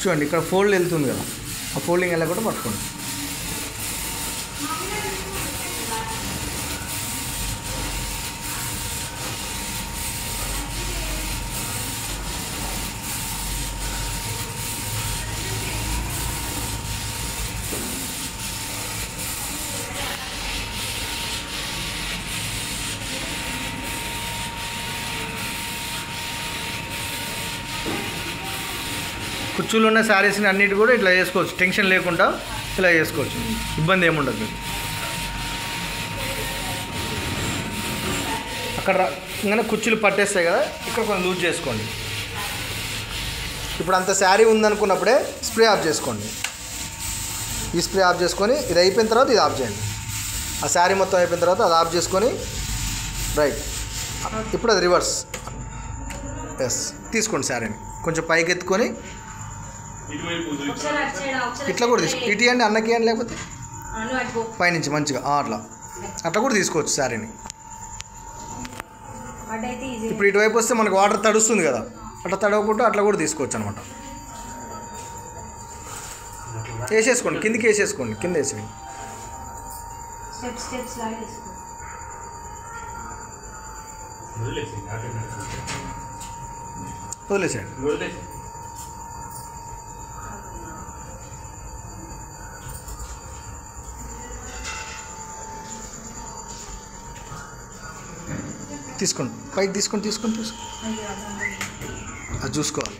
చూడండి ఇక్కడ ఫోల్డ్ వెళ్తుంది కదా, ఆ ఫోల్డింగ్ వెళ్ళకుండా పట్టుకోండి. కుర్చీలో ఉన్న శారీస్ని అన్నిటి కూడా ఇట్లా చేసుకోవచ్చు, టెన్షన్ లేకుండా ఇలా చేసుకోవచ్చు, ఇబ్బంది ఏముండదు. అక్కడ ఇంకా కుర్చీలు పట్టేస్తాయి కదా, ఇక్కడ కొంచెం లూజ్ చేసుకోండి. ఇప్పుడు అంత శారీ ఉందనుకున్నప్పుడే స్ప్రే ఆఫ్ చేసుకోండి. ఈ స్ప్రే ఆఫ్ చేసుకొని ఇది అయిపోయిన తర్వాత ఇది ఆఫ్ చేయండి. ఆ శారీ మొత్తం అయిపోయిన తర్వాత అది ఆఫ్ చేసుకొని రైట్. ఇప్పుడు అది రివర్స్. ఎస్, తీసుకోండి శారీని కొంచెం పైకి ఎత్తుకొని ఇట్లా కూడా తీసుకో. ఇటు ఇవ్వండి, అన్నకి ఇవ్వండి, లేకపోతే పైనుంచి మంచిగా అట్లా అట్లా కూడా తీసుకోవచ్చు శారీని. ఇప్పుడు ఇటువైపు వస్తే మనకు వాటర్ తడుస్తుంది కదా, అట్లా తడవకుండా అట్లా కూడా తీసుకోవచ్చు అనమాట. వేసేసుకోండి, కిందికి వేసేసుకోండి, కింద వేసేయండి. వదిలేసేయండి. తీసుకోండి, పైకి తీసుకోండి. అది చూసుకోవాలి.